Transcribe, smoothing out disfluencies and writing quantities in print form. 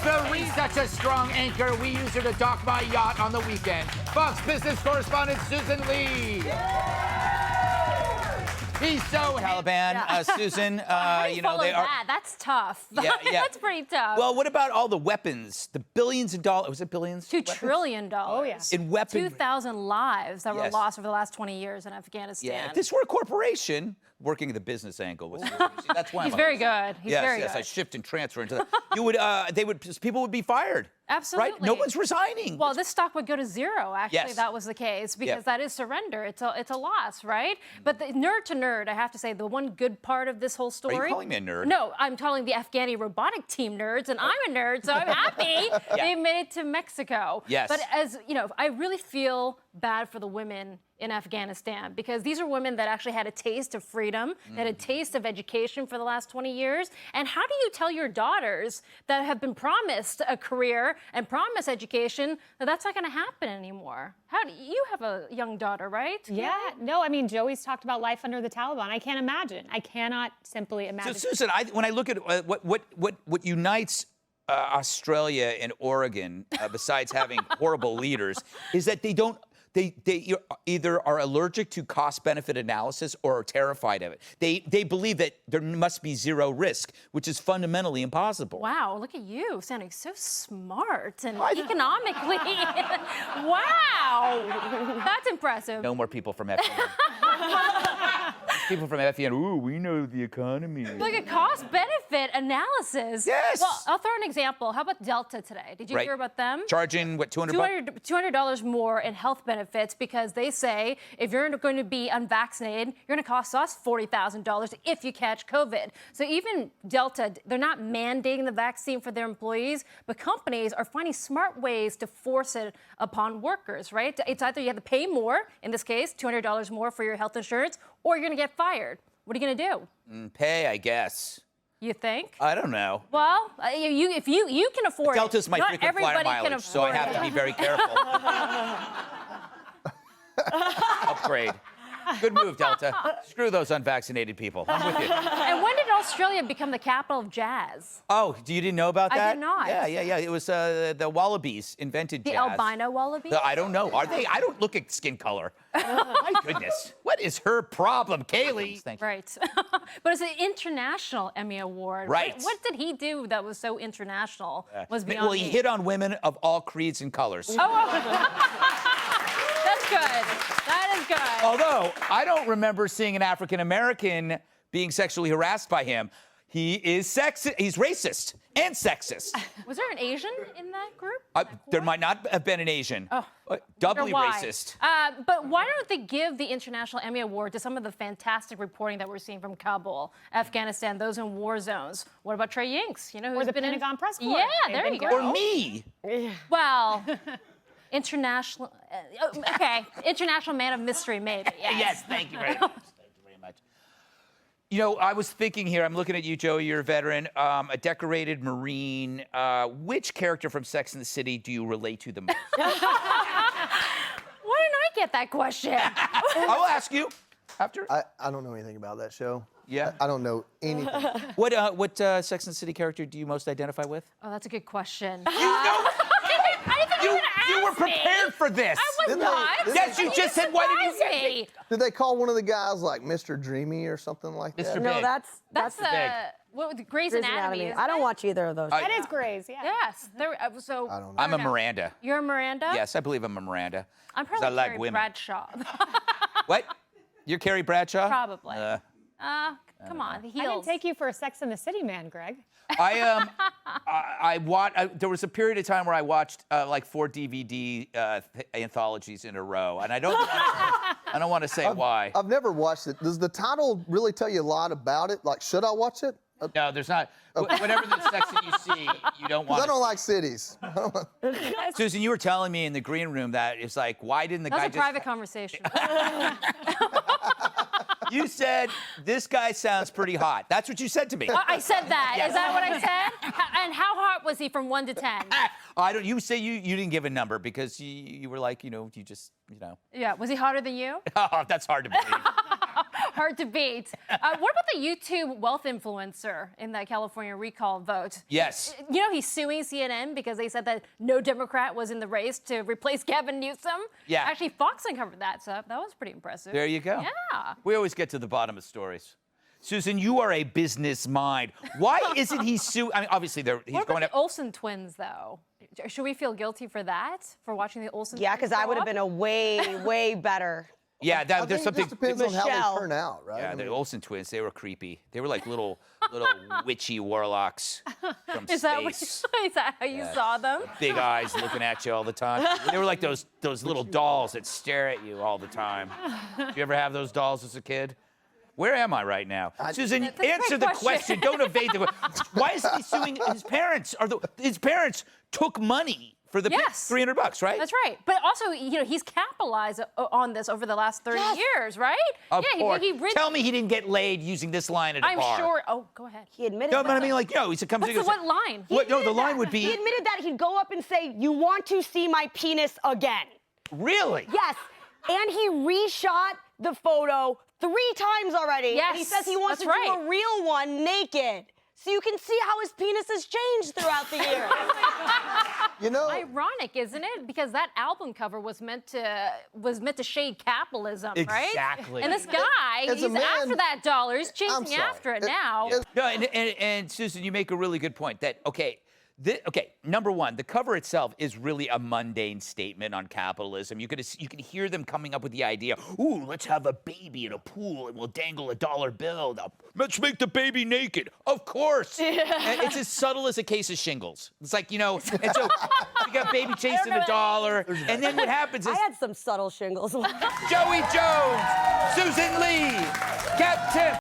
Such a strong anchor, we use her to dock my yacht on the weekend. Fox business correspondent Susan Lee. He's so Taliban, Susan. They are. That's tough. Yeah. That's pretty tough. Well, what about all the weapons? The billions of dollars. Was it billions? $2 trillion. Oh, yeah. In weapons. 2,000 lives that were Yes. lost over the last 20 years in Afghanistan. Yeah. If this were a corporation, working at the business angle was that's why He's very good. He's very good. Yes, I shift and transfer into that. People would be fired. Absolutely. Right? No one's resigning. Well, this stock would go to zero, actually, Yes. if that was the case, because that is surrender. It's a loss, right? But the nerd to nerd, I have to say, the one good part of this whole story... Are you calling me a nerd? No, I'm calling the Afghani robotic team nerds, and I'm a nerd, so I'm happy they made it to Mexico. Yes. But as, you know, I really feel bad for the women in Afghanistan, because these are women that actually had a taste of freedom, that had a taste of education for the last 20 years. And how do you tell your daughters that have been promised a career and promised education that that's not going to happen anymore? How do you have a young daughter, right? Yeah. No, I mean, Joey's talked about life under the Taliban. I can't imagine. I cannot simply imagine. So, Susan, when I look at what unites Australia and Oregon, besides having horrible leaders, is that they don't. They either are allergic to cost-benefit analysis or are terrified of it. They believe that there must be zero risk, which is fundamentally impossible. Wow, look at you, sounding so smart and economically. Wow, that's impressive. No more people from FDN. People from FDN, ooh, we know the economy. Like a cost-benefit analysis. Yes. Well, I'll throw an example. How about Delta today? Did you hear about them? Charging, what, $200? $200 more in health benefits because they say if you're going to be unvaccinated, you're going to cost us $40,000 if you catch COVID. So even Delta, they're not mandating the vaccine for their employees, but companies are finding smart ways to force it upon workers, right? It's either you have to pay more, in this case, $200 more for your health insurance, or you're going to get fired. What are you going to do? Pay, I guess. You think? I don't know. Well, if you can afford Delta's it, my not frequent everybody flyer can mileage, afford so I have to be very careful. Upgrade. Good move, Delta. Screw those unvaccinated people. I'm with you. And when did Australia become the capital of jazz? Oh, you didn't know about that? I did not. Yeah. It was the Wallabies invented jazz. The albino wallabies? I don't know. Are they? I don't look at skin color. My goodness. What is her problem, Kaylee? Thank you. Right. But it's an international Emmy Award. Right. What did he do that was so international? Was beyond Well, he hit on women of all creeds and colors. That's good. That is good. Although, I don't remember seeing an African-American being sexually harassed by him. He is sexist. He's racist and sexist. Was there an Asian in that group? There might not have been an Asian. Oh, Doubly why. racist. But why don't they give the International Emmy Award to some of the fantastic reporting that we're seeing from Kabul, Afghanistan, those in war zones? What about Trey Yinks? You know, who's Or the been Pentagon press corps. Yeah, They've there been you go. great. Or me. Well, international. Okay, international man of mystery, maybe. Yes. Yes, thank you very much. Thank you very much. You know, I was thinking here, I'm looking at you, Joey, you're a veteran, a decorated Marine. Which character from Sex and the City do you relate to the most? Why didn't I get that question? I will ask you after. I don't know anything about that show. Yeah? I don't know anything. What Sex and the City character do you most identify with? Oh, that's a good question. You know, I didn't think you were prepared for this. I was Didn't not. they- Yes, you just said, why did you Surprise get me? Did they call one of the guys like Mr. Dreamy or something like that? Mr. No, Big. that's What Grey's Grey's Anatomy. Anatomy. I don't watch either of those. That is Grey's, yeah. Yes. So I don't know. I'm a Miranda. You're a Miranda? Yes, I believe I'm a Miranda. I'm 'Cause probably I like Carrie women. Bradshaw. What? You're Carrie Bradshaw? Probably. Come on, the I heels. didn't take you for a Sex and the City man, Greg. I watched. There was a period of time where I watched like 4 DVD anthologies in a row, and I don't want to say why. I've never watched it. Does the title really tell you a lot about it? Like, should I watch it? No, there's not. Whatever the sex that you see, you don't want. I don't like cities. Susan, you were telling me in the green room that it's like, why didn't the That's guy a just? private conversation. You said this guy sounds pretty hot. That's what you said to me. I said that. Yes. Is that what I said? And how hot was he from 1 to 10? I don't. You say you didn't give a number because you were like, you just. Yeah. Was he hotter than you? Oh, that's hard to believe. Hard to beat. What about the YouTube wealth influencer in that California recall vote? Yes. You know, he's suing CNN because they said that no Democrat was in the race to replace Gavin Newsom. Yeah. Actually, Fox uncovered that, so that was pretty impressive. There you go. Yeah. We always get to the bottom of stories. Susan, you are a business mind. Why isn't he suing? I mean, obviously, he's What going about to. the Olsen twins, though? Should we feel guilty for that? For watching the Olsen Yeah, twins? because I grow would have up? been a way better. Yeah, I there's think it something. just depends on how Michelle. they turn out, right? Yeah, I the mean, Olsen twins, they were creepy. They were like little witchy warlocks from Is space. is that how you saw them? Big eyes looking at you all the time. They were like those little dolls that stare at you all the time. Did you ever have those dolls as a kid? Where am I right now? Susan, That's a great answer the question. Don't evade the question. Why isn't he suing his parents? His parents took money for the Yes. $300, right? That's right. But also, you know, he's capitalized on this over the last 30 years, right? Of yeah, course. he really, Tell me he didn't get laid using this line at a I'm bar. sure. Oh, go ahead. He admitted No, that. but I mean, like, he comes in and What line? What? No, the admitted line that. would be. He admitted that he'd go up and say, "You want to see my penis again?" Really? Yes. And he reshot the photo 3 times already. Yes, And he says he wants that's to right. do a real one naked. So you can see how his penis has changed throughout the year. you know, Ironic, isn't it? Because that album cover was meant to shade capitalism, right? Exactly. And this guy, As a he's man- after that dollar. He's I'm chasing sorry. after it now. No, and Susan, you make a really good point that, okay, number one, the cover itself is really a mundane statement on capitalism. You can hear them coming up with the idea, ooh, let's have a baby in a pool and we'll dangle a dollar bill. Now, let's make the baby naked. Of course. And it's as subtle as a case of shingles. It's like, and so you got baby chasing the dollar, and then what happens is I had some subtle shingles. Joey Jones, Susan Lee, Captain.